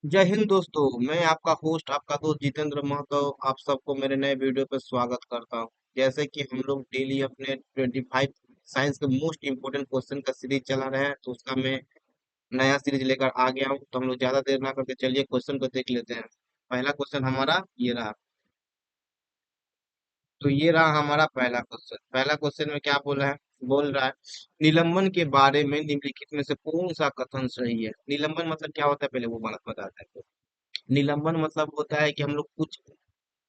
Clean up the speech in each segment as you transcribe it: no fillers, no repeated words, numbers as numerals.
जय हिंद दोस्तों। मैं आपका होस्ट आपका दोस्त जितेंद्र महतो आप सबको मेरे नए वीडियो पर स्वागत करता हूं। जैसे कि हम लोग डेली अपने 25 साइंस के मोस्ट इम्पोर्टेंट क्वेश्चन का सीरीज चला रहे हैं, तो उसका मैं नया सीरीज लेकर आ गया हूं। तो हम लोग ज्यादा देर ना करके चलिए क्वेश्चन को देख लेते हैं। पहला क्वेश्चन हमारा ये रहा। तो ये रहा हमारा पहला क्वेश्चन। पहला क्वेश्चन में क्या बोल रहा है, निलंबन के बारे में निम्नलिखित में से कौन सा कथन सही है। निलंबन मतलब क्या होता है, पहले वो बात बताता है। निलंबन मतलब होता है कि हम लोग कुछ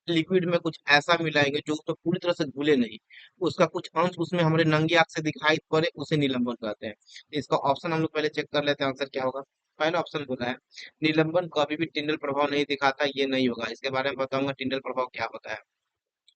लिक्विड में कुछ ऐसा मिलाएंगे जो उसको पूरी तरह से घुले नहीं, उसका कुछ अंश उसमें हमारे नंगे आंख से दिखाई पड़े, उसे निलंबन कहते हैं। तो इसका ऑप्शन हम लोग पहले चेक कर लेते हैं, आंसर क्या होगा। पहला ऑप्शन बोला है निलंबन कभी भी टिंडल प्रभाव नहीं दिखाता, ये नहीं होगा। इसके बारे में बताऊंगा टिंडल प्रभाव क्या होता है।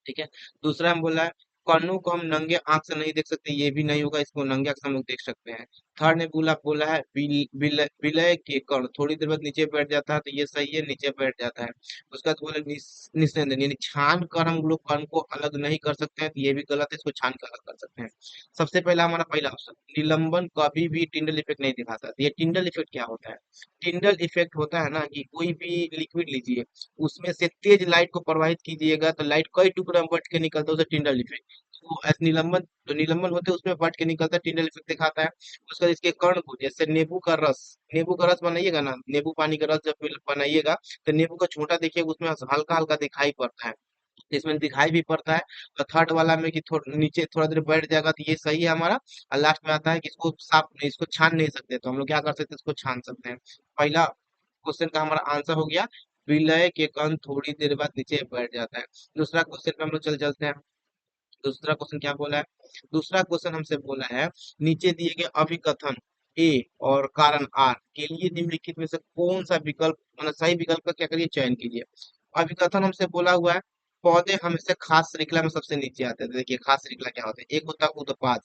ठीक है। दूसरा हम बोला है कणों को हम नंगे आंख से नहीं देख सकते, ये भी नहीं होगा, इसको नंगे आंख से हम लोग देख सकते हैं। थर्ड ने बोला बोला है विलय के कण थोड़ी देर बाद नीचे बैठ जाता है, तो ये सही है, नीचे बैठ जाता है। उसका बाद बोले निस्यंदन यानी छान कर हम लोग कण को अलग नहीं कर सकते हैं, तो ये भी गलत है, इसको छान कर अलग कर सकते हैं। सबसे पहला हमारा पहला ऑप्शन निलंबन कभी भी टिंडल इफेक्ट नहीं दिखाता। तो ये टिंडल इफेक्ट क्या होता है। टिंडल इफेक्ट होता है ना कि कोई भी लिक्विड लीजिए, उसमें से तेज लाइट को प्रवाहित कीजिएगा तो लाइट कई टुकड़े में बट के निकलता है, उसे टिंडल इफेक्ट। तो ऐसे निलंबन तो निलंबन होते हैं उसमें बट के निकलता है, टिंडल इफेक्ट दिखाता है। उसका इसके कण को जैसे नींबू का रस बनाइएगा ना, नींबू पानी का रस जब बनाइएगा तो नींबू का छोटा देखिए उसमें हल्का हल्का दिखाई पड़ता है, इसमें दिखाई भी पड़ता है। और थर्ड वाला में कि नीचे थोड़ा देर बैठ जाएगा, तो ये सही है हमारा। और लास्ट में आता है कि इसको छान नहीं सकते, तो हम लोग क्या कर सकते हैं, इसको छान सकते हैं। पहला क्वेश्चन का हमारा आंसर हो गया विलय के कण थोड़ी देर बाद नीचे बैठ जाता है। दूसरा क्वेश्चन पे हम लोग चल चलते हैं। दूसरा क्वेश्चन क्या बोला है। दूसरा क्वेश्चन हमसे बोला है नीचे दिए गए अभिकथन ए और कारण आर के लिए निम्नलिखित में से कौन सा विकल्प मतलब सही विकल्प का क्या करिए चयन कीजिए। अभिकथन हमसे बोला हुआ है पौधे हमेशा खास श्रृंखला में सबसे नीचे आते हैं। तो देखिए खास श्रृंखला क्या होते हैं, एक होता है उत्पाद,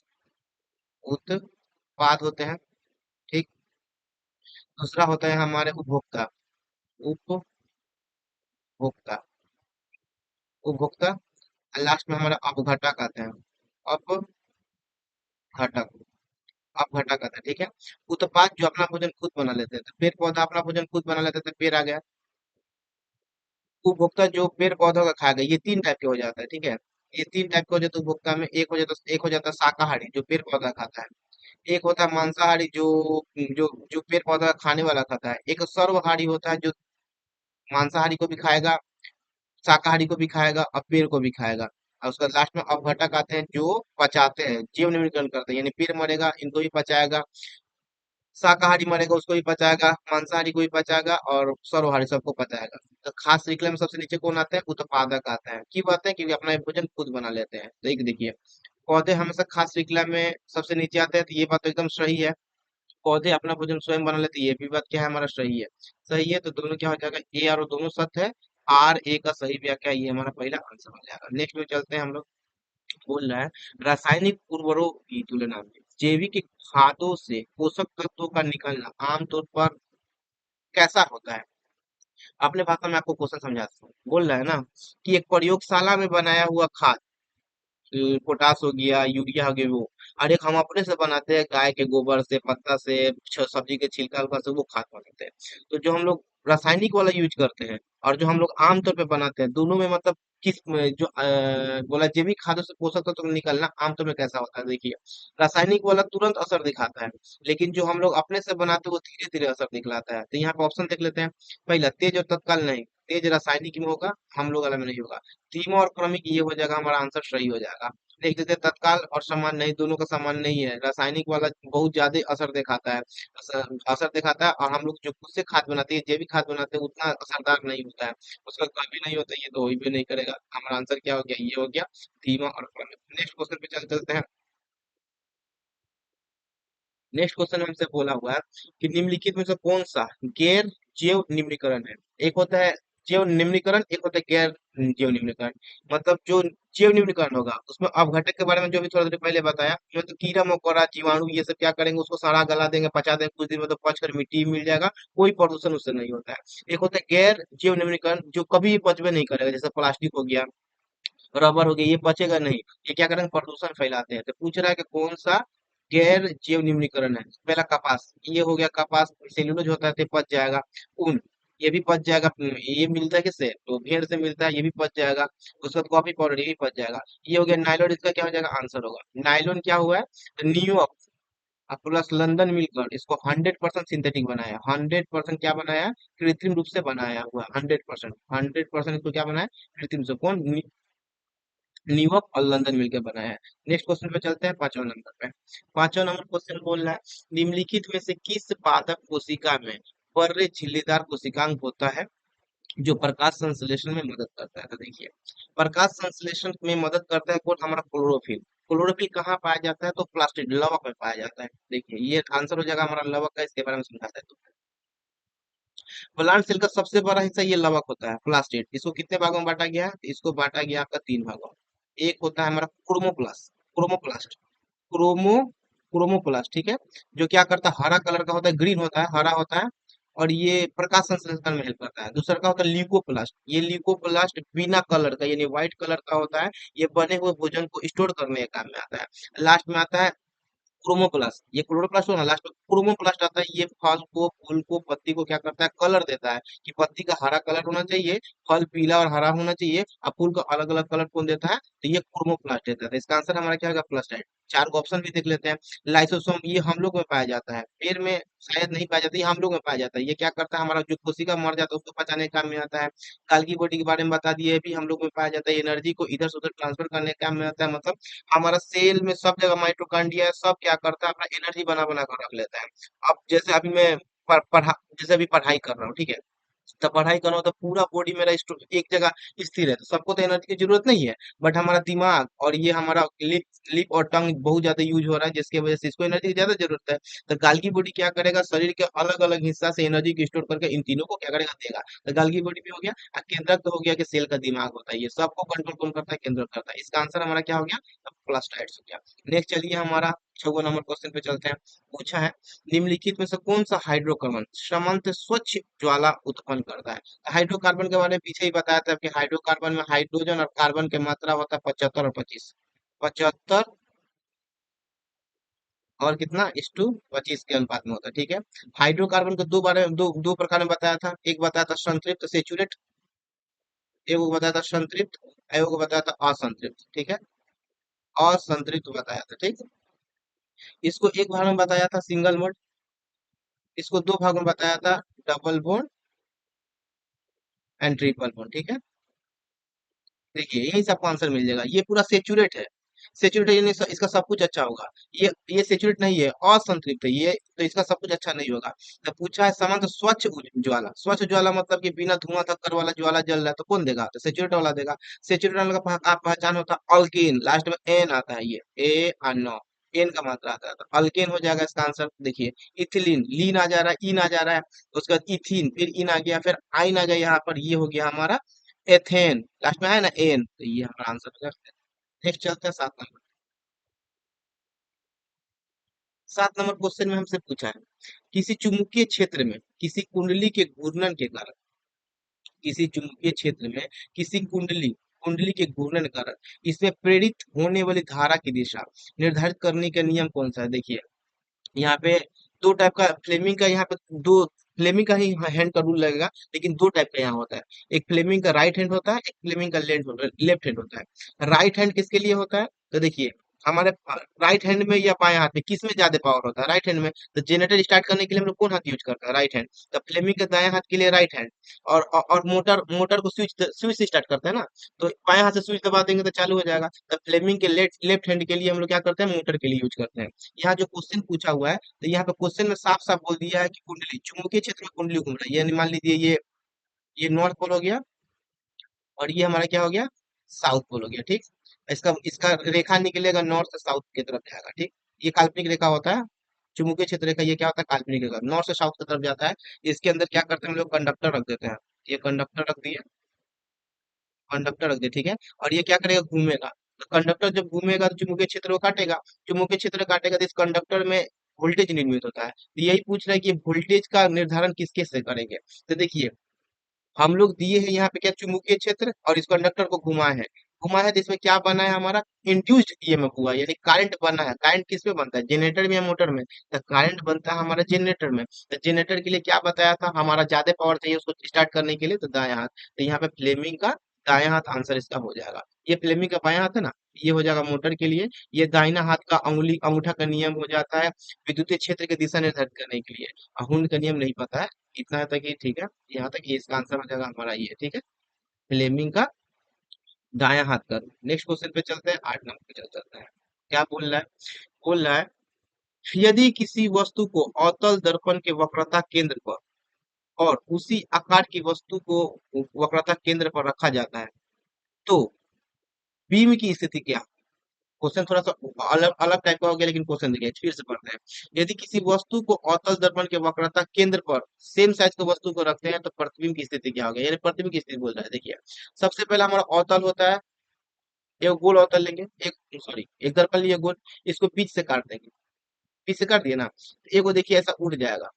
उत्पाद होते हैं। ठीक। दूसरा होता है हमारे उपभोक्ता, उपभोक्ता, उपभोक्ता। लास्ट में हमारा अपघटक आते हैं, अपघटक, अपघटक आता है। ठीक है। उत्पाद जो अपना भोजन खुद बना लेते हैं, तो पेड़ पौधा अपना भोजन खुद बना लेते हैं, तो पेड़ आ गया। उपभोक्ता जो पेड़ पौधों का खा गए, ये तीन टाइप के हो जाता है। ठीक है। ये तीन टाइप के हो जाते हैं उपभोक्ता में। एक हो जाता है शाकाहारी जो पेड़ पौधा खाता है। एक होता है मांसाहारी जो जो जो पेड़ पौधा खाने वाला खाता है। एक सर्वहारी होता है जो मांसाहारी को भी खाएगा, शाकाहारी को भी खाएगा और पेड़ को भी खाएगा। और उसका लास्ट में अपघटक आते हैं जो पचाते हैं, जीव निम्नीकरण करते हैं, यानी पेड़ मरेगा इनको भी पचाएगा, शाकाहारी मरेगा उसको भी पचाएगा, मांसाहारी को भी पचाएगा और सर्वहारी सबको पचाएगा। तो खास श्रृंखला में सबसे नीचे कौन आता है, उत्पादक आता है। क्यों आते हैं, क्योंकि अपना ये भोजन खुद बना लेते हैं। तो एक देखिए पौधे हमेशा खास श्रृंखला में सबसे नीचे आते हैं, तो ये बात तो एकदम सही है। पौधे अपना भोजन स्वयं बना लेते हैं, ये भी बात क्या है हमारा सही है। सही है, तो दोनों क्या हो जाएगा, ए और दोनों सत्य है। आर ए का सही व्याख्या, ये हमारा पहला आंसर हो जाएगा। नेक्स्ट में चलते हैं हम लोग। बोल रहा है रासायनिक उर्वरकों की तुलना में जैविक खादों से पोषक तत्वों का निकलना आमतौर पर कैसा होता है। अपने भाषा में आपको क्वेश्चन समझाता हूँ। बोल रहा है ना कि एक प्रयोगशाला में बनाया हुआ खाद, पोटास हो गया, यूरिया हो गया वो, और एक हम अपने से बनाते हैं गाय के गोबर से, पत्ता से, सब्जी के छिलका उलका से वो खाद बनाते हैं। तो जो हम लोग रासायनिक वाला यूज करते हैं और जो हम लोग आमतौर पे बनाते हैं, दोनों में मतलब जो बोला जैविक खादों से पोषक तत्व तो निकलना आमतौर में कैसा होता है। देखिए रासायनिक वाला तुरंत असर दिखाता है, लेकिन जो हम लोग अपने से बनाते हैं वो धीरे धीरे असर दिखलाता है। तो यहाँ पे ऑप्शन देख लेते हैं। पहला तेज और तत्काल नहीं, तेज रासायनिक में होगा, हम लोग वाला में नहीं होगा। धीमा और क्रमिक ये हो जाएगा, हमारा आंसर सही हो जाएगा। देख लेते हैं तत्काल और समान नहीं, दोनों का समान नहीं है। रासायनिक वाला बहुत ज्यादा असर दिखाता है, असर दिखाता है, और हम लोग जो खुद से खाद बनाते हैं जैविक खाद बनाते हैं उतना असरदार नहीं होता है, उसका कभी नहीं होता, ये तो हो भी नहीं करेगा। हमारा आंसर क्या हो गया, ये हो गया धीमा और क्रमिक। नेक्स्ट क्वेश्चन पे चलते हैं। नेक्स्ट क्वेश्चन हमसे बोला हुआ है कि निम्नलिखित में से कौन सा गैर जैव निम्नीकरण है। एक होता है जैव निम्नीकरण, एक होता है गैर जैव निम्नीकरण। मतलब जो जैव निम्नीकरण होगा उसमें अपघटक के बारे में जो भी थोड़ा देर पहले बताया, जो तो कीड़ा मकोड़ा जीवाणु ये सब क्या करेंगे, उसको सड़ा गला देंगे, पचा देंगे, कुछ दिन में तो पच कर मिट्टी मिल जाएगा, कोई प्रदूषण उससे नहीं होता है। एक होता है गैर जैव निम्नीकरण जो कभी पचबे नहीं करेगा, जैसे प्लास्टिक हो गया, रबर हो गया, ये बचेगा नहीं, ये क्या करेंगे, प्रदूषण फैलाते हैं। तो पूछ रहा है कि कौन सा गैर जैव निम्नीकरण है। पहला कपास, ये हो गया कपास, सेल्यूलोज होता है तो पच जाएगा। ऊन, ये भी पच जाएगा। ये मिलता है किससे? तो भेड़ से मिलता है, ये भी पच जाएगा। उसके बाद कॉफी पाउडर, ये भी पच जाएगा। ये हो गया नाइलॉन, इसका क्या हो जाएगा? आंसर होगा नाइलॉन। क्या हुआ है? न्यूयॉर्क प्लस लंदन मिलकर इसको 100% सिंथेटिक बनाया। 100% क्या बनाया है? कृत्रिम रूप से बनाया हुआ। 100%, 100% इसको क्या बनाया? कृत्रिम से। कौन? न्यूयॉर्क और लंदन मिलकर बनाया है। नेक्स्ट क्वेश्चन पे चलते हैं, 5वां नंबर पे। 5वां नंबर क्वेश्चन बोल रहा है, निम्नलिखित में से किस पादप कोशिका में पर्रे झिल्लीदार कोशिकांग होता है जो प्रकाश संश्लेषण में मदद करता है? तो देखिए, प्रकाश संश्लेषण में मदद करता है कौन? हमारा क्लोरोफिल। क्लोरोफिल कहाँ पाया जाता है? तो प्लास्टिड लवक में पाया जाता है। देखिए, ये आंसर हो जाएगा हमारा लवक का। इसके बारे में समझाता है तो प्लांट सेल का सबसे बड़ा हिस्सा ये लवक होता है, प्लास्टिड। इसको कितने भागों में बांटा गया है? तो इसको बांटा गया आपका 3 भागों में। एक होता है हमारा क्रोमोप्लास्ट, क्रोमोप्लास्ट, क्रोमो क्रोमोप्लास्ट, ठीक है। जो क्या करता है? हरा कलर का होता है, ग्रीन होता है, हरा होता है। और ये प्रकाश संश्लेषण में हेल्प करता है। दूसरा का होता है ल्यूकोप्लास्ट। ये ल्यूकोप्लास्ट बिना कलर का यानी व्हाइट कलर का होता है। ये बने हुए भोजन को स्टोर करने के काम में आता है। लास्ट में आता है क्रोमोप्लास्ट। ये क्लोरोप्लास्ट हो ना, लास्ट में क्रोमोप्लास्ट आता है। ये फल को, फूल को, पत्ती को क्या करता है? कलर देता है कि पत्ती का हरा कलर होना चाहिए, फल पीला और हरा होना चाहिए, और फूल का अलग अलग कलर कौन देता है? तो ये क्रोमोप्लास्ट देता है। तो इसका आंसर हमारा क्या होगा? प्लास्टाइड। चार को ऑप्शन भी देख लेते हैं। लाइसोसोम, ये हम लोग में पाया जाता है, पेड़ में शायद नहीं पाया जाता, ये हम लोग में पाया जाता है। ये क्या करता है? हमारा जो कोशिका मर जाता है उसको पचाने के काम में आता है। काल्की बॉडी के बारे में बता दिए, ये भी हम लोग में पाया जाता है। एनर्जी को इधर से उधर ट्रांसफर करने के काम में आता है। मतलब हमारा सेल में सब जगह माइटोकांड्रिया है, सब क्या करता है? अपना एनर्जी बना बना कर रख लेता है। अब जैसे अभी मैं जैसे अभी पढ़ाई कर रहा हूँ, ठीक है। तो पढ़ाई कर रहा हूँ तो पूरा बॉडी मेरा एक जगह स्थिर है। तो सबको तो एनर्जी की जरूरत नहीं है, बट हमारा दिमाग और ये हमारा लिप लिप और टंग बहुत ज्यादा यूज हो रहा है, जिसकी वजह से इसको एनर्जी की ज्यादा जरूरत है। तो गाल्गी बॉडी क्या करेगा? शरीर के अलग अलग हिस्सा से एनर्जी की स्टोर करके इन तीनों को क्या करेगा? देगा। तो गाल्गी बॉडी भी हो गया, और केंद्रक तो हो गया कि सेल का दिमाग होता है। ये सबको कंट्रोल कौन करता है? केंद्रक करता है। इसका आंसर हमारा क्या हो गया? प्लास्टाइड्स हो गया। नेक्स्ट चलिए हमारा 6वां नंबर क्वेश्चन पे चलते हैं। पूछा है, निम्नलिखित में से कौन सा हाइड्रोकार्बन समंत स्वच्छ ज्वाला उत्पन्न करता है? हाइड्रोकार्बन के बारे में पीछे ही बताया था कि हाइड्रोकार्बन में हाइड्रोजन और कार्बन की मात्रा होता है 75 और 25। 75 और कितना? इस टू 25 के अनुपात में होता है, ठीक है। हाइड्रोकार्बन को दो प्रकार में बताया था। एक बताया था संतृप्त सेचुरेट, एक को बताया था संतृप्त, एक को बताया था असंतृप्त, ठीक है। असंतृप्त बताया था, ठीक। इसको एक भाग में बताया था सिंगल मोड, इसको दो भागों में बताया था, double bond and triple bond, ठीक है। देखिए, यही से आपको आंसर मिल जाएगा। ये पूरा सेचुरेट है। सेचुरेट है यानी इसका सब कुछ अच्छा होगा। ये सेचुरेट नहीं है, असंतृप्त है ये, तो इसका सब कुछ अच्छा नहीं होगा। तो पूछा है समंत स्वच्छ ज्वाला। स्वच्छ ज्वाला मतलब कि बिना धुआं धक्कर वाला ज्वाला जल रहा है, तो कौन देगा? तो सेचुरेट वाला देगा। सेचुरेट वाला का आप पहचान होता है अल्कीन, लास्ट में एन आता है, ये ए और नो, एन का मात्रा आता है, तो अल्केन हो जाएगा इसका आंसर। देखिए, इथिलीन, लीन आ जा रहा है, इन आ जा रहा है, तो उसके बाद इथिन, फिर इन आ गया, फिर आइन आ गया यहाँ पर, ये हो गया हमारा एथेन। लास्ट में है ना एन, तो ये हमारा आंसर हो जाएगा। नेक्स्ट चलते हैं 7 नंबर। 7 नंबर क्वेश्चन में हमसे पूछा है, किसी चुंबकीय क्षेत्र में किसी कुंडली के घूर्णन के कारण, किसी चुंबकीय क्षेत्र में किसी कुंडली के घूर्णन के कारण इसमें प्रेरित होने वाली धारा की दिशा निर्धारित करने का नियम कौन सा है? देखिए, यहाँ पे दो टाइप का फ्लेमिंग का, यहाँ पे दो फ्लेमिंग का ही हैंड का रूल लगेगा, लेकिन दो टाइप का यहाँ होता है। एक फ्लेमिंग का राइट हैंड होता है, एक फ्लेमिंग का लेफ्ट हैंड होता है। राइट हैंड किसके लिए होता है? तो देखिए, हमारे राइट हैंड में या बाएं हाथ में किस में ज्यादा पावर होता है? राइट हैंड में। तो जनरेटर स्टार्ट करने के लिए हम लोग कौन हाथ यूज करता है? Right hand. तो फ्लेमिंग के दाएं हाथ के लिए राइट हैंड। और मोटर मोटर को स्विच से स्टार्ट करते हैं ना, तो बाएं हाथ से स्विच दबा देंगे तो चालू हो जाएगा। तो फ्लेमिंग के लेफ्ट लेफ्ट हैंड के लिए हम लोग क्या करते हैं? मोटर के लिए यूज करते हैं। यहाँ जो क्वेश्चन पूछा हुआ है, तो यहाँ पे क्वेश्चन में साफ साफ बोल दिया है कि कुंडली, चुंबकीय क्षेत्र में कुंडली घूम रही है, यानी मान लीजिए ये नॉर्थ पोल हो गया, और ये हमारा क्या हो गया? साउथ पोल हो गया, ठीक। इसका इसका रेखा निकलेगा नॉर्थ से साउथ की तरफ जाएगा, ठीक। ये काल्पनिक रेखा होता है। चुंबकीय क्षेत्र का ये क्या होता है? काल्पनिक रेखा, नॉर्थ से साउथ की तरफ जाता है। इसके अंदर क्या करते हैं हम लोग? कंडक्टर रख देते हैं। ये कंडक्टर रख दिए, कंडक्टर रख दिए, ठीक है। और ये क्या करेगा? घूमेगा। तो कंडक्टर जब घूमेगा तो चुंबकीय क्षेत्र को काटेगा। चुंबकीय क्षेत्र काटेगा तो इस कंडक्टर में वोल्टेज निर्मित होता है। तो यही पूछ रहा है कि वोल्टेज का निर्धारण किसके से करेंगे? तो देखिए, हम लोग दिए हैं यहाँ पे क्या? चुंबकीय क्षेत्र, और इस कंडक्टर को घुमाए हैं। घुमा है तो इसमें क्या बना है हमारा, इंड्यूस्ड ईएमएफ हुआ, यानी करंट बना है। करंट किस में बनता है, जनरेटर में या मोटर में, तो करंट बनता है हमारा जनरेटर में। तो जनरेटर के लिए क्या बताया था, हमारा ज्यादा पावर चाहिए उसको स्टार्ट करने के लिए, तो दायां हाथ। तो यहाँ पे फ्लेमिंग का दायां हाथ आंसर इसका हो जाएगा। ये फ्लेमिंग का बायां हाथ है ना, ये हो जाएगा मोटर के लिए। ये दाहिना हाथ का अंगुली अंगूठा का नियम हो जाता है विद्युतीय क्षेत्र की दिशा निर्धारित करने के लिए। हुंड का नियम नहीं पता है, इतना तक ये ठीक है। यहाँ तक ये इसका आंसर हो जाएगा हमारा ये, ठीक है, फ्लेमिंग का दायां हाथ का। नेक्स्ट क्वेश्चन पे चलते हैं, 8 नंबर पे चलते हैं। क्या बोल रहा है, बोल रहा है यदि किसी वस्तु को अवतल दर्पण के वक्रता केंद्र पर और उसी आकार की वस्तु को वक्रता केंद्र पर रखा जाता है, तो बीम की स्थिति क्या। क्वेश्चन थोड़ा सा अलग अलग टाइप का हो गया, लेकिन क्वेश्चन देखिए फिर से पढ़ते हैं। यदि किसी वस्तु को अवतल दर्पण के वक्रता केंद्र पर सेम साइज की वस्तु को रखते हैं, तो प्रतिबिंब की स्थिति क्या होगी, यानी प्रतिबिंब की स्थिति बोल रहा है। देखिए सबसे पहला हमारा अवतल होता है, एक गोल अवतल लेंगे, एक सॉरी एक दर्पण लिए गोल, इसको बीच से काट देंगे। बीच से काट दिए ना, तो एगो देखिए ऐसा उठ जाएगा,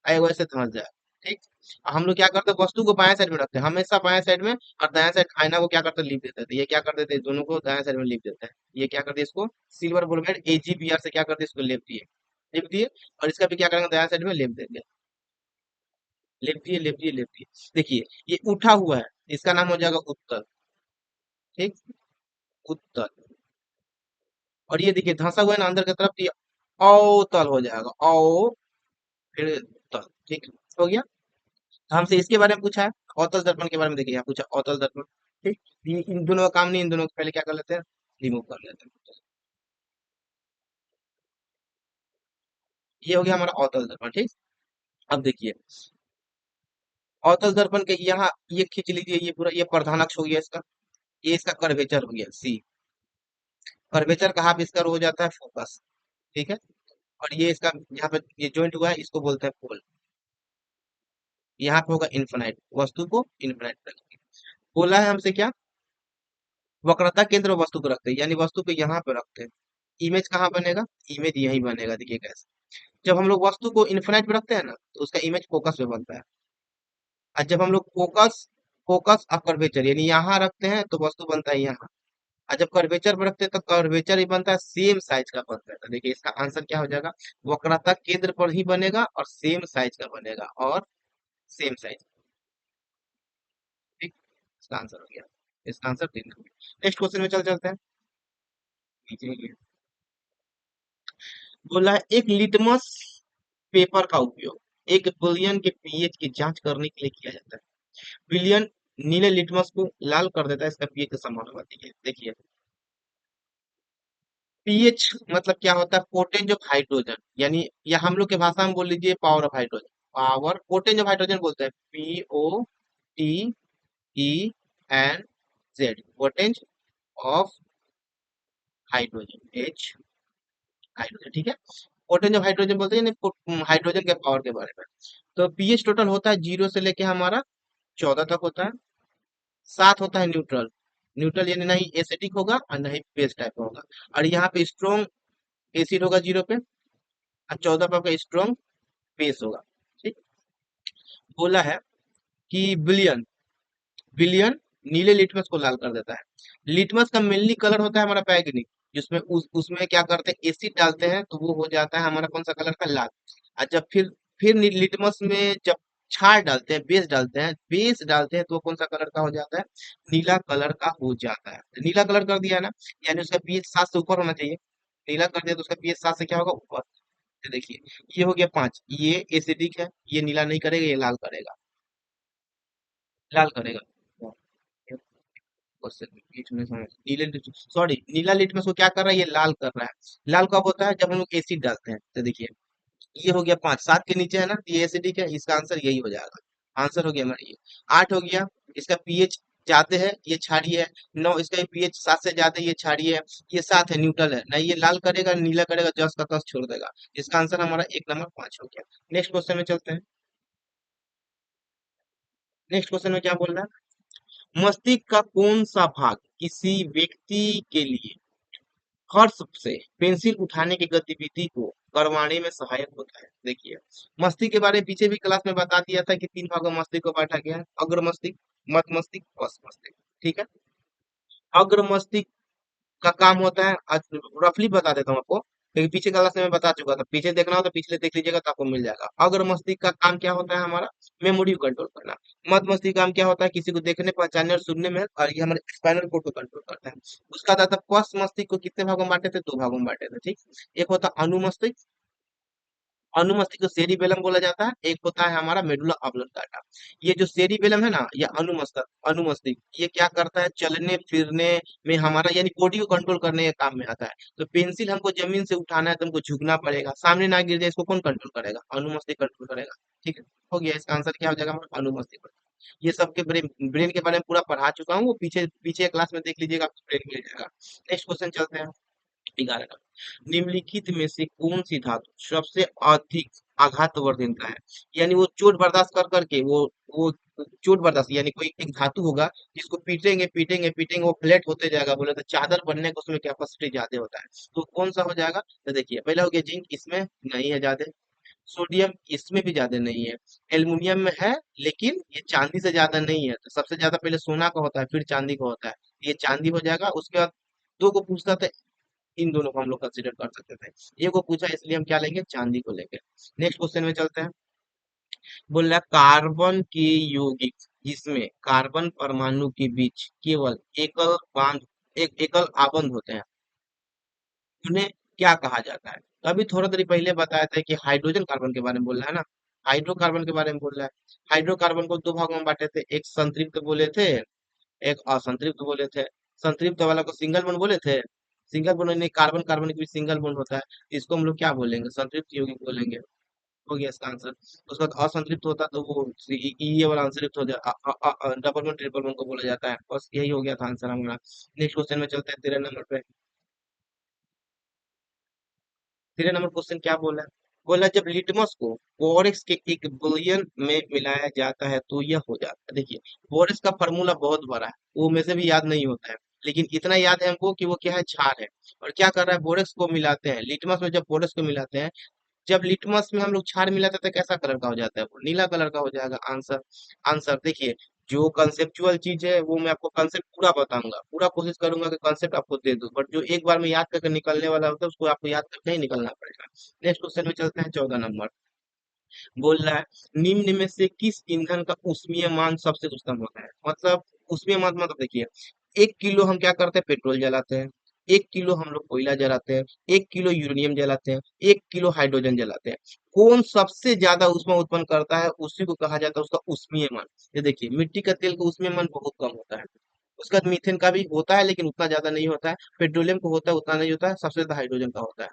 एगो ऐसे धंस जाएगा। ठीक, हम लोग क्या करते हैं, वस्तु को बाएं साइड में रखते हैं हमेशा, बाएं साइड में, और दाएं साइड आईना को क्या करते हैं, लिप देते हैं। तो ये क्या कर देते हैं, दोनों को दाएं साइड में लिप देते हैं। ये क्या करते हैं, इसको सिल्वर बुलमेट AgBr से क्या करते हैं, इसको लिप दिए, लिप दिए। और इसका भी क्या करेंगे, दाएं साइड में लिप देंगे, लिप दिए, लिप दिए, लिप दिए। देखिए ये उठा हुआ है, इसका नाम हो जाएगा उत्तर। ठीक, उत्तर। और ये देखिए धंसा हुआ है ना अंदर की तरफ, तो ये अवतल हो जाएगा, अव फिर तल। ठीक, हो गया। तो हमसे इसके बारे में पूछा है, अवतल दर्पण के बारे में। देखिए यहाँ पूछा अवतल दर्पण। ठीक, ये इन दोनों का काम नहीं, इन दोनों को पहले क्या कर लेते हैं, रिमूव कर लेते हैं। ये हो गया हमारा अवतल दर्पण। ठीक, अब देखिए अवतल दर्पण के यहाँ ये खींच लीजिए, ये पूरा ये प्रधान अक्ष हो गया इसका, ये इसका कर्वेचर हो गया C। कर्वेचर का हाफ इसका हो जाता है फोकस। ठीक है, और ये इसका यहाँ पे ये जॉइंट हुआ है, इसको बोलते हैं पोल। यहाँ पे होगा इन्फिनाइट, वस्तु को इन्फिनाइट रखेंगे। बोला है हमसे क्या, वक्रता केंद्र में वस्तु को रखते हैं, यानी वस्तु को यहाँ पे रखते हैं। इमेज कहाँ बनेगा, इमेज यही बनेगा। देखिए कैसे, जब हम लोग वस्तु को इन्फिनाइट पे रखते हैं ना, तो उसका इमेज फोकस पे बनता है। और जब हम लोग फोकस फोकस और कर्वेचर यानी यहाँ रखते हैं, तो वस्तु बनता है यहाँ। और जब कर्वेचर पे रखते हैं, तो कर्वेचर ही बनता है, सेम साइज का बनता है। तो देखिए इसका आंसर क्या हो जाएगा, वक्रता केंद्र पर ही बनेगा और सेम साइज का बनेगा, और सेम साइज। ठीक, इसका आंसर हो गया, इसका आंसर 3 नंबर। नेक्स्ट क्वेश्चन में चलते हैं। नीचे बोला है एक लिटमस पेपर का उपयोग एक विलयन के पीएच की जांच करने के लिए किया जाता है। विलयन नीले लिटमस को लाल कर देता है, इसका पीएच का समानुपाती है। देखिए पीएच मतलब क्या होता है, पोटेंज ऑफ हाइड्रोजन, यानी या हम लोग के भाषा में बोल लीजिए power of hydrogen. Power potenz of hydrogen बोलते हैं, POTEN, potenz of hydrogen, H hydrogen. ठीक है, पोटेंज ऑफ हाइड्रोजन बोलते हैं, यानी हाइड्रोजन के पावर के बारे में। तो पीएच टोटल होता है 0 से लेके हमारा 14 तक होता है। 7 होता है न्यूट्रल, न्यूट्रल यानी ना ही एसिडिक होगा और ना ही बेस टाइप का होगा। और यहाँ पे स्ट्रॉन्ग एसिड होगा 0 पे, और 14 पे आपका स्ट्रॉन्ग बेस होगा। ठीक, बोला है कि विलियन विलियन नीले लिटमस को लाल कर देता है। लिटमस का मेनली कलर होता है हमारा बैगनी, जिसमें उसमें क्या करते हैं, एसिड डालते हैं, तो वो हो जाता है हमारा कौन सा कलर का, लाल। और जब फिर लिटमस में जब क्षार डालते हैं, बेस डालते हैं, तो वो कौन सा कलर का हो जाता है, नीला कलर का हो जाता है। तो नीला कलर कर दिया ना, यानी उसका पीएच 7 से ऊपर होना चाहिए। नीला कर दिया तो उसका पीएच 7 से क्या होगा, ऊपर। तो देखिए ये हो गया 5, ये एसिडिक है, ये नीला नहीं करेगा, ये लाल करेगा, लाल करेगा। सॉरी नीला लिटमस को क्या कर रहा है, ये लाल कर रहा है। लाल कब होता है, जब हम लोग एसिड डालते हैं। तो देखिए ये हो गया 5, 7 के नीचे है ना, तो ये एसिडिक है, इसका आंसर यही हो जाएगा। आंसर हो गया हमारा ये। 8 हो गया, इसका पीएच ज्यादा है, ये क्षारीय है। 9 इसका पीएच 7 से ज्यादा है, ये क्षारीय है। ये 7 है, न्यूट्रल है, ना ये लाल करेगा नीला करेगा, जस का तस छोड़ देगा। इसका आंसर हमारा 1 नंबर 5 हो गया। नेक्स्ट क्वेश्चन में चलते हैं। नेक्स्ट क्वेश्चन में क्या बोल रहा है, मस्तिष्क का कौन सा भाग किसी व्यक्ति के लिए हर्ष से पेंसिल उठाने की गतिविधि को करवाने में सहायक होता है। देखिए मस्तिष्क के बारे में पीछे भी क्लास में बता दिया था कि 3 भागों में मस्तिष्क को बांटा गया है, अग्र मस्तिष्क, मध्य मस्तिष्क, पश्च मस्तिष्क। ठीक है, अग्र मस्तिष्क का काम होता है, रफली बता देता हूँ आपको, क्योंकि पीछे क्लास में मैं बता चुका था, पीछे देखना हो तो पिछले देख लीजिएगा तो आपको मिल जाएगा। अग्र मस्तिष्क का काम क्या होता है हमारा, मेमोरी को कंट्रोल करना। मध्य मस्तिष्क का काम क्या होता है, किसी को देखने पहचानने और सुनने में, और ये हमारे स्पाइनल कोड को कंट्रोल करता है। उसका था पश्च मस्तिष्क को कितने भागों में बांटे थे, दो भागों में बांटे थे, ठीक। एक होता अनुमस्तिष्क, अनुमस्तिष्क को सेरिबेलम बोला जाता है, एक होता है हमारा मेडुला ऑब्लोंगाटा। ये जो सेरिबेलम है ना, ये अनुमस्तिष्क, अनुमस्तिष्क ये क्या करता है, चलने फिरने में हमारा यानी बॉडी को कंट्रोल करने के काम में आता है। तो पेंसिल हमको जमीन से उठाना है तो हमको झुकना पड़ेगा, सामने ना गिर जाए, इसको कौन कंट्रोल करेगा, अनुमस्तिष्क कंट्रोल करेगा। ठीक है, हो गया, इसका आंसर क्या हो जाएगा हमारा, अनुमस्तिष्क। ये सबके ब्रेन ब्रेन के बारे में पूरा पढ़ा चुका हूँ, वो पीछे पीछे क्लास में देख लीजिएगा, आपको ब्रेन मिल जाएगा। नेक्स्ट क्वेश्चन चलते हैं। 11 का, निम्नलिखित में से कौन सी धातु सबसे अधिक आघात वर्धनता है, यानी वो चोट बर्दाश्त कर करके वो चोट बर्दाश्त, यानी कोई एक धातु होगा जिसको पीटेंगे पीटेंगे पीटेंगे वो फ्लैट होते जाएगा, बोले तो चादर बनने का उसमें कैपेसिटी ज्यादा होता है, तो कौन सा हो जाएगा। तो देखिए, पहला हो गया जिंक, इसमें नहीं है ज्यादा। सोडियम, इसमें भी ज्यादा नहीं है। एल्युमिनियम में है, लेकिन ये चांदी से ज्यादा नहीं है। तो सबसे ज्यादा पहले सोना का होता है, फिर चांदी का होता है, ये चांदी हो जाएगा। उसके बाद दो को पूछता था, इन दोनों को हम लोग कंसिडर कर सकते थे। ये को पूछा इसलिए हम क्या लेंगे, चांदी को लेंगे। नेक्स्ट क्वेश्चन में चलते हैं। बोल रहा है कार्बन के यौगिक जिसमें कार्बन परमाणु के बीच केवल एकल बांध, एक एकल आबंध होते हैं, उन्हें क्या कहा जाता है। तो अभी थोड़ा देर पहले बताया था कि हाइड्रोजन कार्बन के बारे में बोल रहा है ना, हाइड्रोकार्बन के बारे में बोल रहा है। हाइड्रोकार्बन को दो भागों में बांटे थे, एक संतृप्त बोले थे, एक असंतृप्त बोले थे। संतृप्त वाला को सिंगल बॉन्ड बोले थे, सिंगल बॉन्ड नहीं, कार्बन कार्बन के बीच सिंगल बॉन्ड होता है, इसको हम लोग क्या बोलेंगे, संतृप्त यौगिक बोलेंगे। हो गया इसका आंसर। उसके बाद असंतृप्त होता तो वो ये वाला संतृप्त हो जाए, डबल बॉन्ड ट्रिपल बॉन्ड को बोला जाता है। बस यही हो गया था आंसर हमारा। नेक्स्ट क्वेश्चन में चलते हैं, 13 नंबर पे। 13 नंबर क्वेश्चन क्या बोला है, बोला जब लिटमस को बोरेक्स के एक बुलियन में मिलाया जाता है तो यह हो जाता है। देखिए, बोरेक्स का फार्मूला बहुत बड़ा है, वो में से भी याद नहीं होता है, लेकिन इतना याद है हमको कि वो क्या है, क्षार है। और क्या कर रहा है, बोरेक्स को मिलाते हैं लिटमस में, जब बोरेक्स को मिलाते हैं, जब लिटमस में हम लोग क्षार मिलाते हैं तो कैसा कलर का हो जाता है, वो नीला कलर का हो जाएगा। आंसर, आंसर देखिए, जो कंसेप्चुअल चीज है वो मैं आपको कंसेप्ट पूरा बताऊंगा, पूरा कोशिश करूंगा कि कंसेप्ट आपको दे दूं, बट जो एक बार में याद करके निकलने वाला होता है उसको आपको याद करके ही निकलना पड़ेगा। नेक्स्ट क्वेश्चन में चलते हैं, 14 नंबर। बोल रहा है निम्न में से किस ईंधन का ऊष्मीय मान सबसे उत्तम होता है, मतलब ऊष्मीय मान मतलब देखिए, 1 किलो हम क्या करते हैं, पेट्रोल जलाते हैं, 1 किलो हम लोग कोयला जलाते हैं, 1 किलो यूरेनियम जलाते हैं, 1 किलो हाइड्रोजन जलाते हैं। कौन सबसे ज्यादा ऊष्मा उत्पन्न करता है, उसी को कहा जाता है उसका ऊष्मीय मान। ये देखिए, मिट्टी का तेल का ऊष्मीय मान बहुत कम होता है, उसका मीथेन का भी होता है लेकिन उतना ज्यादा नहीं होता है, पेट्रोलियम को होता है उतना नहीं होता है, सबसे ज्यादा हाइड्रोजन का होता है।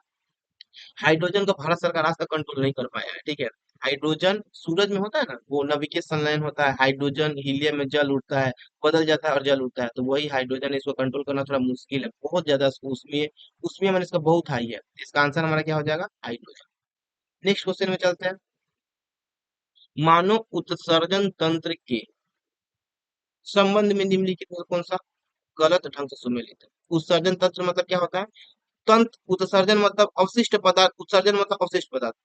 हाइड्रोजन को भारत सरकार आज तक कंट्रोल नहीं कर पाया है, ठीक है। हाइड्रोजन सूरज में होता है ना, वो नाभिकीय संलयन होता है, हाइड्रोजन हीलियम में जल उठता है, बदल जाता है और जल उठता है, तो वही हाइड्रोजन है, इसको कंट्रोल करना थोड़ा मुश्किल है, बहुत ज्यादा इसको उसमें उसमें मैंने इसका बहुत हाई है। इसका आंसर हमारा क्या हो जाएगा, हाइड्रोजन। नेक्स्ट क्वेश्चन में चलते हैं। मानव उत्सर्जन तंत्र के संबंध में निम्नलिखित में से कौन सा गलत ढंग से सुमेलित है। उत्सर्जन तंत्र मतलब क्या होता है, तंत्र उत्सर्जन मतलब अवशिष्ट पदार्थ, उत्सर्जन मतलब अवशिष्ट पदार्थ,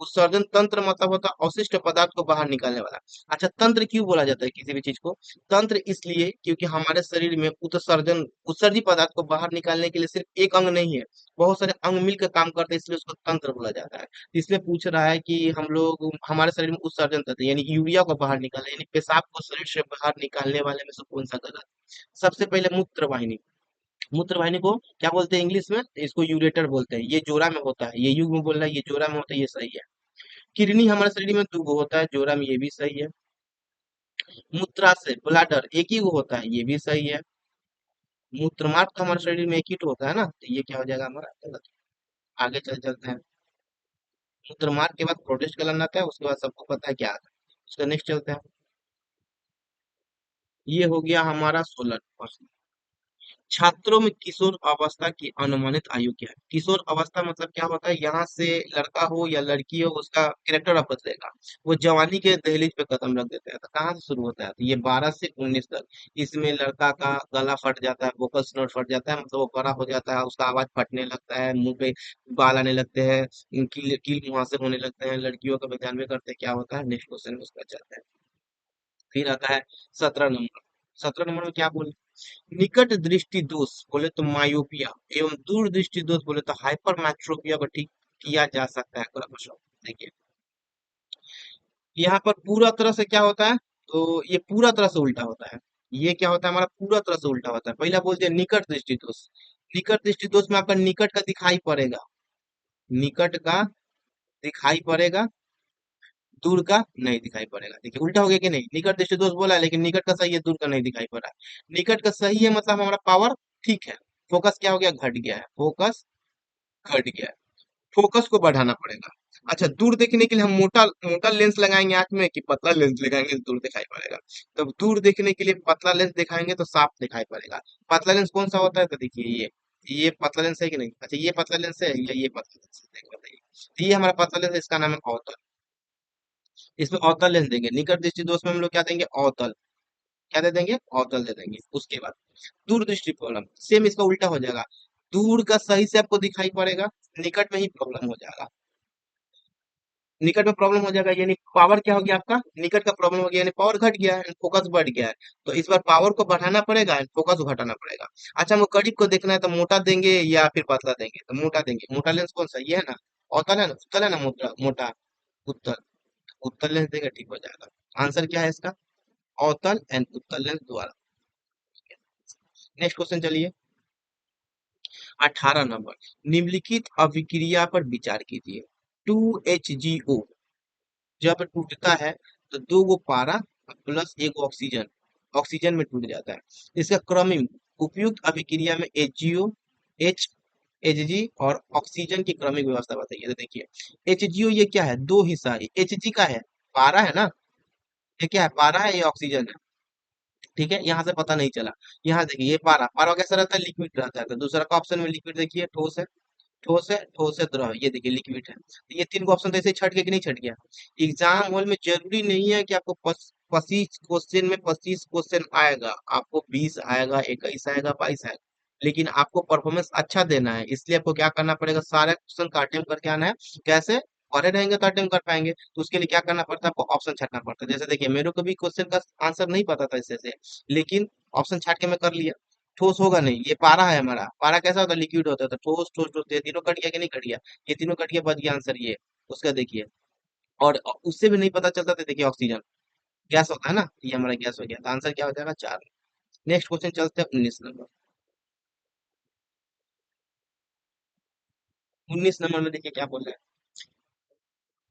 उत्सर्जन तंत्र मतलब होता है अवशिष्ट पदार्थ को बाहर निकालने वाला। अच्छा, तंत्र क्यों बोला जाता है किसी भी चीज को, तंत्र इसलिए क्योंकि हमारे शरीर में उत्सर्जन उत्सर्जित पदार्थ को बाहर निकालने के लिए सिर्फ एक अंग नहीं है, बहुत सारे अंग मिलकर काम करते हैं, इसलिए उसको तंत्र बोला जाता है। इसमें पूछ रहा है कि हम लोग हमारे शरीर में उत्सर्जन तंत्र यानी यूरिया को बाहर निकाले, यानी पेशाब को शरीर से बाहर निकालने वाले में से कौन सा गलत। सबसे पहले मूत्र वाहिनी, मूत्र वाहिनी को क्या बोलते हैं इंग्लिश में, इसको यूरेटर बोलते हैं, ये जोरा में होता है, ये युग में बोल रहा है, ये जोरा में होता है, ये सही है। किडनी हमारे शरीर में दो गो होता है, जोरा में, ये भी सही है। मूत्राशय ब्लाडर एक ही गो होता है, ये भी सही है। मूत्रमार्ग तो हमारे शरीर में एक ही तो होता है ना, तो ये क्या हो जाएगा हमारा गलत। आगे चलते हैं। मूत्रमार्ग के बाद प्रोटेस्ट गलत आता है, उसके बाद सबको पता है क्या आता है। उसका नेक्स्ट चलते हैं। ये हो गया हमारा 16। छात्रों में किशोर अवस्था की अनुमानित आयु क्या है। किशोर अवस्था मतलब क्या होता है, यहाँ से लड़का हो या लड़की हो उसका कैरेक्टर अब बदलेगा, वो जवानी के दहलीज पे कदम रख देता है। तो कहाँ से शुरू होता है, तो ये 12 से 19 तक। इसमें लड़का का गला फट जाता है, वोकल नॉट फट जाता है, मतलब वो बड़ा हो जाता है, उसका आवाज फटने लगता है, मुंह पे बाल आने लगते हैं, कील कील मुहासे होने लगते हैं। लड़कियों का भी ध्यान में करते हैं क्या होता है, नेक्स्ट क्वेश्चन में उसका चलता है। फिर आता है 17 नंबर। 17 नंबर में क्या बोले, निकट दृष्टि दोष बोले तो मायोपिया एवं दूर दृष्टि दोष बोले तो हाइपरमेट्रोपिया को ठीक किया जा सकता है कुछ। देखिए यहाँ पर पूरा तरह से क्या होता है, तो ये पूरा तरह से उल्टा होता है। ये क्या होता है हमारा, पूरा तरह से उल्टा होता है। पहला बोलते हैं निकट दृष्टि दोष। निकट दृष्टि दोष में आपका निकट का दिखाई पड़ेगा, निकट का दिखाई पड़ेगा, दूर का नहीं दिखाई पड़ेगा। देखिए उल्टा हो गया कि नहीं, निकट दृष्टि दोष बोला है लेकिन निकट का सही है, दूर का नहीं दिखाई पड़ रहा है। निकट का सही है मतलब हमारा पावर ठीक है, फोकस क्या हो गया, घट गया है, फोकस घट गया है, फोकस को बढ़ाना पड़ेगा। अच्छा, दूर देखने के लिए हम मोटा मोटा लेंस लगाएंगे आंख में कि पतला लेंस लगाएंगे तो दूर दिखाई पड़ेगा। तो दूर देखने के लिए पतला लेंस दिखाएंगे तो साफ दिखाई पड़ेगा। पतला लेंस कौन सा होता है, तो देखिए ये पतला लेंस है कि नहीं, अच्छा ये पतला लेंस है या ये पतला लेंस है, देखो बताइए। तो ये हमारा पतला लेंस है, इसका नाम है अवतल। इसमें अवतल लेंस देंगे, निकट दृष्टि दोष में हम लोग क्या देंगे, अवतल। क्या दे देंगे, अवतल दे देंगे। उसके बाद दूरदृष्टि प्रॉब्लम सेम इसका उल्टा हो जाएगा, दूर का सही से आपको दिखाई पड़ेगा, निकट में ही प्रॉब्लम हो जाएगा। निकट में प्रॉब्लम हो जाएगा यानी पावर क्या हो गया आपका, निकट का प्रॉब्लम हो गया यानी पावर घट गया है, फोकस बढ़ गया है। तो इस बार पावर को बढ़ाना पड़ेगा, फोकस को घटाना पड़ेगा। अच्छा हमको करीब को देखना है तो मोटा देंगे या फिर पतला देंगे, तो मोटा देंगे। मोटा लेंस कौन सा, ये है ना, अवतल है ना, उत्तल है ना, मोटा मोटा उत्तल। उत्तल लेंस देगा ठीक हो जाएगा। आंसर क्या है इसका, अवतल एंड उत्तल लेंस द्वारा। नेक्स्ट क्वेश्चन चलिए, 18 नंबर। निम्नलिखित अभिक्रिया पर विचार कीजिए। 2HgO जब टूटता है तो दो गो पारा प्लस एक ऑक्सीजन ऑक्सीजन में टूट जाता है। इसका क्रमिक उपयुक्त अभिक्रिया में एचजीओ, एच एचजी और ऑक्सीजन की क्रमिक व्यवस्था बताइए। तो देखिए एचजीओ ये क्या है, दो हिस्सा है, एचजी का है, पारा है ना, ये क्या है, पारा है, ये ऑक्सीजन है। ठीक है, यहाँ से पता नहीं चला। यहाँ देखिए ये पारा, पारा कैसा रहता है, लिक्विड रहता है। तो दूसरा का ऑप्शन में लिक्विड देखिए, ठोस है, ठोस है द्रव है, ये देखिए लिक्विड है। तो ये तीन को ऑप्शन तो ऐसे ही छट गया कि नहीं छट गया। एग्जाम हॉल में जरूरी नहीं है कि आपको 25 क्वेश्चन में 25 क्वेश्चन आएगा, आपको 20 आएगा, 21 आएगा, 22 आएगा, लेकिन आपको परफॉर्मेंस अच्छा देना है, इसलिए आपको क्या करना पड़ेगा, सारे क्वेश्चन का अटेम्प्ट करके आना है। कैसे, पढ़े रहेंगे तो अटेम्प्ट कर पाएंगे, तो उसके लिए क्या करना पड़ता है, आपको ऑप्शन छाटना पड़ता है। जैसे देखिए मेरे को भी क्वेश्चन का आंसर नहीं पता था इससे से, लेकिन ऑप्शन छाट के मैं कर लिया। ठोस होगा नहीं, ये पारा है हमारा, पारा कैसा होता है, लिक्विड होता है। तो ठोस ठोस ठोस ये तीनों कट गया कि नहीं कट गया, ये तीनों कट गया, बच गया आंसर ये, उसका देखिए। और उससे भी नहीं पता चलता था, देखिए ऑक्सीजन गैस होता है ना, ये हमारा गैस हो गया, तो आंसर क्या हो जाएगा, 4। नेक्स्ट क्वेश्चन चलते हैं 19 नंबर। 19 नंबर में देखिए क्या बोल रहा है,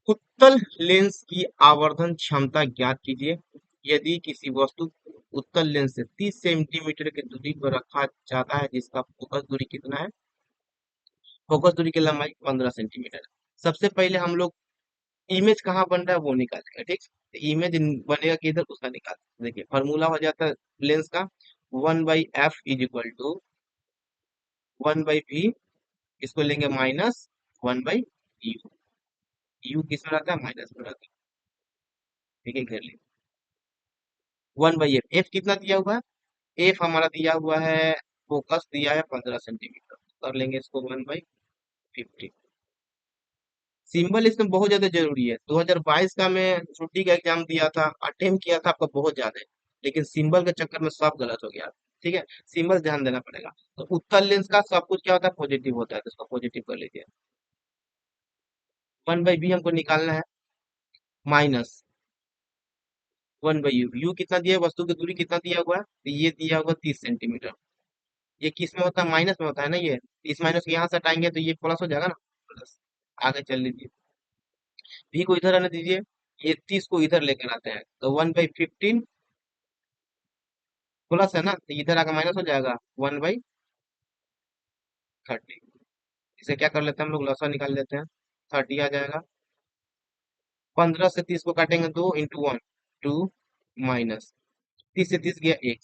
उत्तल लेंस की आवर्धन क्षमता ज्ञात कीजिए। यदि किसी वस्तु को उत्तल लेंस से 30 सेंटीमीटर की दूरी पर रखा जाता है जिसका फोकस दूरी कितना है, फोकस दूरी की लंबाई 15 सेंटीमीटर। सबसे पहले हम लोग इमेज कहाँ बन रहा है वो निकालेंगे, ठीक। इमेज बनेगा किधर, उसका निकाल, देखिए फॉर्मूला हो जाता है लेंस का, 1/f = 1/v, इसको लेंगे माइनस 1/u। यू किस में रहता है, माइनस में रहता है, ठीक है, घेर लीजिए। 1/f, एफ कितना दिया हुआ है, एफ हमारा दिया हुआ है, फोकस दिया है 15 सेंटीमीटर, कर लेंगे इसको 1/50। सिंबल इसमें बहुत ज्यादा जरूरी है, 2022 का मैं छुट्टी का एग्जाम दिया था, अटेम्प्ट किया था आपका बहुत ज्यादा है, लेकिन सिंबल के चक्कर में सब गलत हो गया। ठीक है, सिंबल ध्यान देना पड़ेगा। तो उत्तल लेंस का सब कुछ क्या होता है, पॉजिटिव होता है, तो इसको पॉजिटिव कर लीजिए। 1/b हमको निकालना है, माइनस 1/u। यू कितना दिया है, वस्तु की दूरी कितना दिया हुआ है, तो ये दिया हुआ 30 सेंटीमीटर। ये किस में होता है, माइनस में होता है ना, ये इस माइनस को यहाँ से हटाएंगे तो ये प्लस हो जाएगा ना, प्लस। आगे चल लीजिए, भी को इधर आने दीजिए, ये 30 को इधर लेकर आते हैं, तो 1/15 प्लस है ना, तो इधर आकर माइनस हो जाएगा 1/30। इसे क्या कर लेते हैं हम लोग, लसा निकाल लेते हैं, 30 आ जाएगा। 15 से 30 को काटेंगे, 2 × 1, 2, माइनस 30 से 30 गया 1,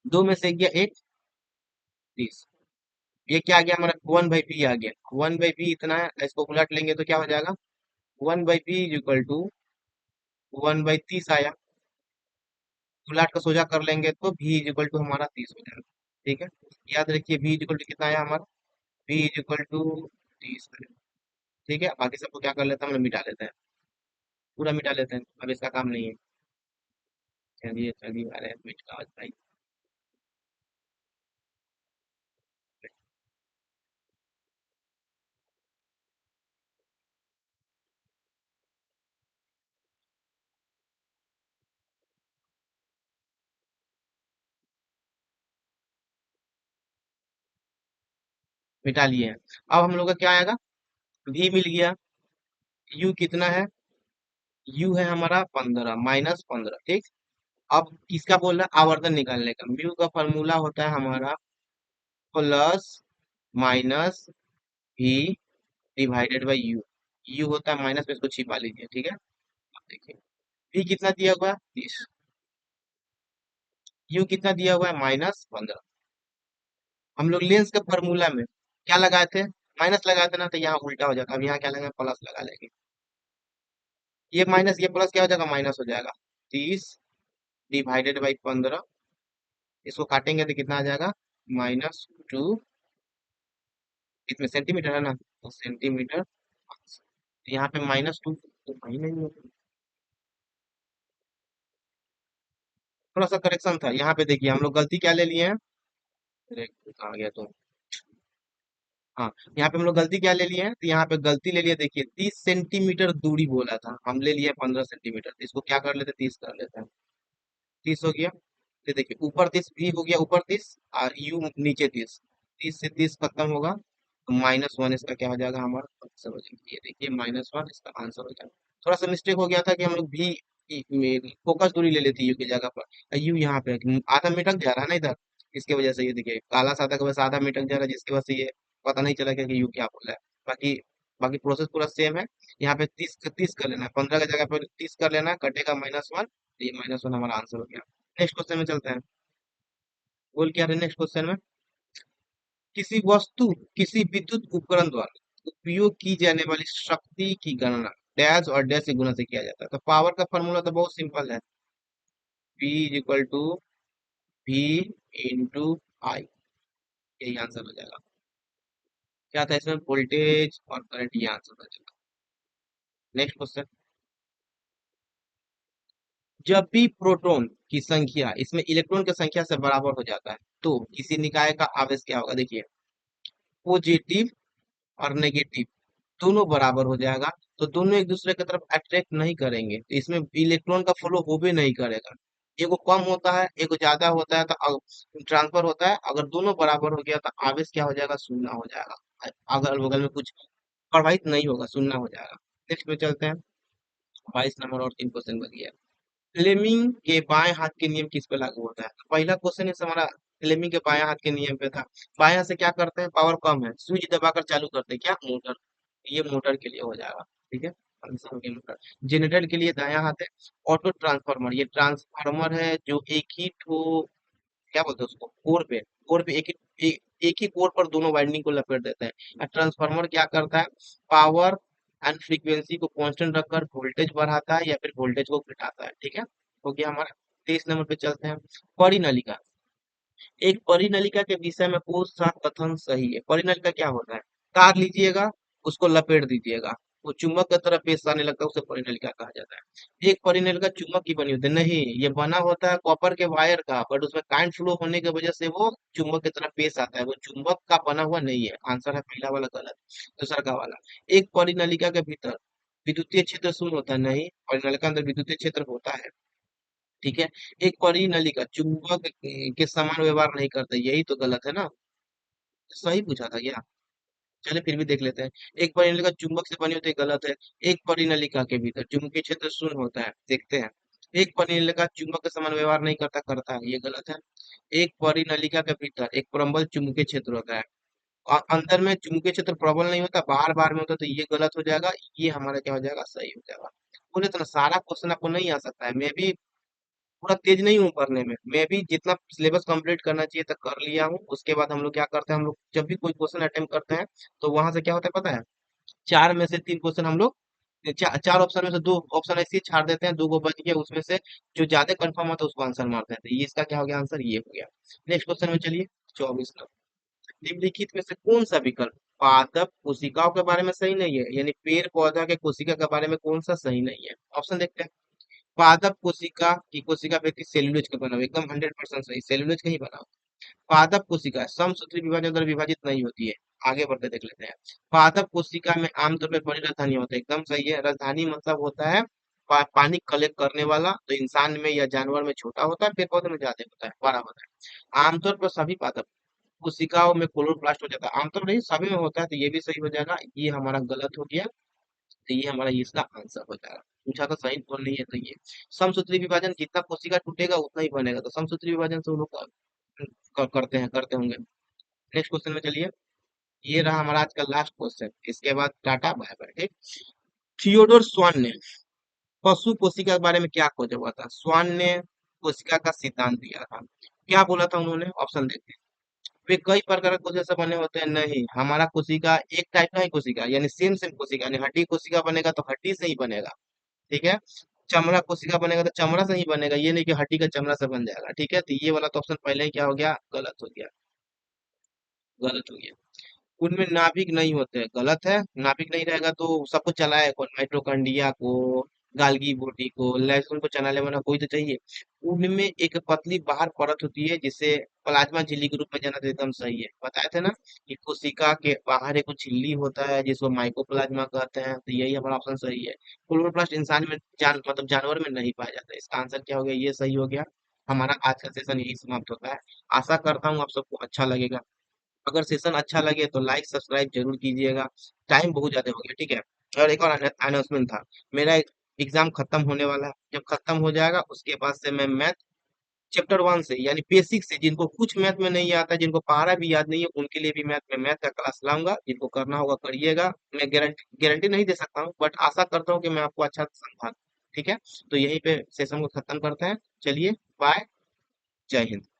2 में से 1 गया 1, 30। ये क्या आ गया हमारा, 1/p आ गया, 1/p इतना है, इसको उलट लेंगे तो क्या हो जाएगा, 1/p = 1/30 आया। उलट का सोजा कर लेंगे तो v हमारा 30 हो जाएगा। ठीक है, याद रखिए v कितना आया हमारा, v 30। ठीक है, बाकी सबको क्या कर लेते हैं, हम लोग मिटा लेते हैं, पूरा मिटा लेते हैं, अब इसका काम नहीं है। चलिए चलिए आ रहे हैं मिनट का भाई। मिटा लिए हैं। अब हम लोग का क्या आएगा? भी मिल गया। यू कितना है? यू है हमारा 15 माइनस 15, ठीक। अब किसका बोल रहा है? आवर्तन निकालने का। म्यू का फॉर्मूला होता है हमारा प्लस माइनस भी डिवाइडेड बाई यू। यू होता है माइनस में, इसको छिपा लीजिए, ठीक है। अब देखिए भी कितना दिया हुआ है? 30। यू कितना दिया हुआ है? -15। हम लोग लेंस के फॉर्मूला में क्या लगाए थे? माइनस लगाए थे ना, तो यहाँ उल्टा हो जाता। अब यहाँ क्या लगाए? प्लस लगा लेंगे। ये माइनस ये प्लस क्या हो जाएगा? माइनस हो जाएगा। 30 डिवाइडेड बाई 15। इसको काटेंगे तो कितना आ जाएगा? -2। इसमें सेंटीमीटर है ना, तो सेंटीमीटर। तो यहाँ पे -2 तो कहीं नहीं है। थोड़ा सा करेक्शन था यहाँ पे। देखिए हम लोग गलती क्या ले लिए हैं? अरे कहाँ गया तो। हाँ, यहाँ पे हम लोग गलती क्या ले लिए हैं? तो यहाँ पे गलती ले लिए, देखिए 30 सेंटीमीटर दूरी बोला था, हम ले लिए 15 सेंटीमीटर। तो इसको क्या कर लेते? 30 कर लेते हैं। 30 हो गया। तो देखिए ऊपर 30 भी हो गया, ऊपर 30 और यू नीचे 30। 30 से 30 खत्म होगा, तो -1 इसका क्या हो जाएगा हमारा आंसर हो जाएगा। ये देखिए -1 इसका आंसर हो जाएगा। थोड़ा सा मिस्टेक हो गया था कि हम लोग भी फोकस दूरी ले लेती यू की जगह पर। यू यहाँ पे आधा मिटक जा रहा है ना इधर, इसके वजह से ये देखिए काला सादा की वजह से आधा मिटक जा रहा है, जिसकी वजह से ये पता नहीं चला कि यू क्या बोल रहा है। बाकी बाकी प्रोसेस पूरा सेम है। यहाँ पे 30 कर लेना है, 15 की जगह पर 30 कर लेना है, कटेगा -1। ये -1 हमारा आंसर हो गया। नेक्स्ट क्वेश्चन में चलते हैं। बोल क्या रहे नेक्स्ट क्वेश्चन में? किसी वस्तु, किसी विद्युत उपकरण द्वारा उपयोग की जाने वाली शक्ति की गणना डैश और डैश से गुना से किया जाता है। तो पावर का फॉर्मूला तो बहुत सिंपल है। P is equal to V into I. यही आंसर हो जाएगा। क्या था इसमें? वोल्टेज और करंट, ये आंसर हो जाएगा। Next question. जब भी प्रोटॉन की संख्या इसमें इलेक्ट्रॉन की संख्या से बराबर हो जाता है, तो किसी निकाय का आवेश क्या होगा? देखिए पॉजिटिव और नेगेटिव दोनों बराबर हो जाएगा, तो दोनों एक दूसरे की तरफ अट्रैक्ट नहीं करेंगे, तो इसमें इलेक्ट्रॉन का फ्लो हो भी नहीं करेगा। एगो कम होता है, एगो ज्यादा होता है, तो ट्रांसफर होता है। अगर दोनों बराबर हो गया तो आवेश क्या हो जाएगा? शून्य हो जाएगा। अगल बगल में कुछ प्रवाहित नहीं होगा, शून्य हो जाएगा। नेक्स्ट में चलते हैं। 22 नंबर और 3 क्वेश्चन बच गया। फ्लेमिंग के बाएं हाथ के नियम किस पे लागू होता है? तो पहला क्वेश्चन इस हमारा फ्लेमिंग के बाएं हाथ के नियम पे था। बाएं हाथ से क्या करते हैं? पावर कम है, स्विच दबाकर चालू करते हैं, क्या? मोटर। ये मोटर के लिए हो जाएगा, ठीक है। आंसर हो गया मोटर। जनरेटर के लिए दायां हाथ है। ऑटो ट्रांसफार्मर, ये ट्रांसफार्मर है जो एक ही ठो, क्या बोलते हैं उसको, कोर पे एक ही कोर पर दोनों वाइंडिंग को लपेट देते हैं। और ट्रांसफार्मर क्या करता है? पावर एंड फ्रीक्वेंसी को कांस्टेंट रखकर वोल्टेज बढ़ाता है या फिर वोल्टेज को घटाता है, ठीक है। हो गया हमारा। 23 नंबर पे चलते हैं। परिनलिका। एक परिनलिका के विषय में कौन सा कथन सही है? परिनलिका क्या होता है? तार लीजिएगा, उसको लपेट दीजिएगा, वो चुंबक की तरफ पेश आने लगता है, उसे परिनलिका कहा जाता है। एक परिनलिका चुंबक की बनी होती है? नहीं, ये बना होता है कॉपर के वायर का, बट उसमें करंट फ्लो होने की वजह से वो चुंबक की तरफ पेश आता है, वो चुंबक का बना हुआ नहीं है। आंसर है पहला वाला गलत। दूसरा का वाला। एक परिनलिका के भीतर विद्युतीय क्षेत्र शून्य होता है? नहीं, परिनलिका के अंदर विद्युतीय क्षेत्र होता है, ठीक है। एक परिनलिका चुंबक के समान व्यवहार नहीं करता, यही तो गलत है ना। सही पूछा था क्या? चलिए फिर भी देख लेते हैं। एक परिनलिका चुंबक से बनी होती है, गलत है। एक परिनलिका के भीतर चुंबकीय क्षेत्र शून्य होता है, देखते हैं। एक परिनलिका चुंबक के समान व्यवहार नहीं करता, करता है, ये गलत है। एक परिनलिका के भीतर एक प्रबल चुंबकीय क्षेत्र होता है, और अंदर में चुंबकीय क्षेत्र प्रबल नहीं होता, बाहर बाहर में होता है, तो ये गलत हो जाएगा। ये हमारा क्या हो जाएगा? सही हो जाएगा। बोले तो ना, सारा क्वेश्चन आपको नहीं आ सकता है। मैं भी पूरा तेज नहीं हूँ पढ़ने में, मैं भी जितना सिलेबस कंप्लीट करना चाहिए तक कर लिया हूँ। उसके बाद हम लोग क्या करते हैं? हम लोग जब भी कोई क्वेश्चन अटेम्प्ट करते हैं, तो वहां से क्या होता है पता है? चार में से तीन क्वेश्चन हम लोग, चार ऑप्शन में से दो ऑप्शन ऐसे ही छाड़ देते हैं, दो को बच गया, उसमें से जो ज्यादा कंफर्म होता है उसको आंसर मारते हैं। तो ये इसका क्या हो गया? आंसर ये हो गया। नेक्स्ट क्वेश्चन में चलिए। 24 नंबर। निम्नलिखित में से कौन सा विकल्प पादप कोशिकाओं के बारे में सही नहीं है? यानी पेड़ पौधा के कोशिका के बारे में कौन सा सही नहीं है? ऑप्शन देखते हैं। पादप कोशिका की कोशिका व्यक्ति सेल्यूलोज का बना हुआ, एकदम 100% सही, सेल्यूलोज का ही बना हुआ। पादप कोशिका समसूत्री विभाजन द्वारा विभाजित नहीं होती है। आगे बढ़ते देख लेते हैं। पादप कोशिका में आमतौर पर बड़ी राजधानी होता है, एकदम सही है। राजधानी मतलब होता है पानी कलेक्ट करने वाला, तो इंसान में या जानवर में छोटा होता है, पेड़ पौधे में ज्यादा होता है, बड़ा होता है। आमतौर पर सभी पादप कोशिकाओं में क्लोरोप्लास्ट हो जाता है, आमतौर नहीं सभी में होता है, तो ये भी सही हो जाएगा। ये हमारा गलत हो गया, तो ये हमारा इसका आंसर हो जाएगा। पूछा तो सही तो नहीं है, तो ये समसूत्री विभाजन जितना कोशिका टूटेगा उतना ही बनेगा, तो समसूत्री विभाजन से वो लोग करते होंगे। नेक्स्ट क्वेश्चन में चलिए। ये रहा हमारा आज का लास्ट क्वेश्चन, इसके बाद टाटा बाय बाय, ठीक। थियोडोर स्वान ने पशु कोशिका के बारे में क्या खोजा हुआ था? स्वान ने कोशिका का सिद्धांत दिया था। क्या बोला था उन्होंने? ऑप्शन देखते हैं। वे कई प्रकार के कोशिका से बने होते हैं, नहीं, हमारा कोशिका एक टाइप का ही कोशिका, यानी सेम सेम कोशिका, यानी हड्डी कोशिका बनेगा तो हड्डी से ही बनेगा, ठीक है। चमड़ा कोशिका बनेगा तो चमड़ा से ही बनेगा, ये नहीं कि हड्डी का चमड़ा से बन जाएगा, ठीक है। तो ये वाला तो ऑप्शन पहले ही क्या हो गया? गलत हो गया, गलत हो गया। उनमें नाभिक नहीं होते हैं, गलत है। नाभिक नहीं रहेगा तो सबको चलाए कौन? माइटोकॉन्ड्रिया को, गाल्गी बोटी को, लैसोन को चलाने वाला कोई तो चाहिए। उनमें एक पतली बाहर परत होती है जिसे प्लाज्मा झिल्ली के रूप में जाना, तो एकदम सही है। बताए थे ना कि कोशिका के बाहर एक झिल्ली होता है जिसको माइकोप्लाज्मा कहते हैं, तो यही हमारा ऑप्शन सही है। क्लोरोप्लास्ट इंसान में मतलब जानवर में नहीं पाया जाता, इसका आंसर क्या हो गया? ये सही हो गया। हमारा आज का सेशन यही समाप्त होता है। आशा करता हूँ आप सबको अच्छा लगेगा। अगर सेशन अच्छा लगे तो लाइक सब्सक्राइब जरूर कीजिएगा। टाइम बहुत ज्यादा हो गया, ठीक है। और एक और अनाउंसमेंट था, मेरा एग्जाम खत्म होने वाला है। जब खत्म हो जाएगा उसके बाद से मैं मैथ चैप्टर 1 से, यानी बेसिक से, जिनको कुछ मैथ में नहीं आता, जिनको पहाड़ा भी याद नहीं है, उनके लिए भी मैथ का क्लास लाऊंगा। जिनको करना होगा करिएगा। मैं गारंटी नहीं दे सकता हूँ, बट आशा करता हूँ कि मैं आपको अच्छा समझा दूं, ठीक है। तो यहीं पे सेशन को खत्म करते हैं। चलिए, बाय। जय हिंद।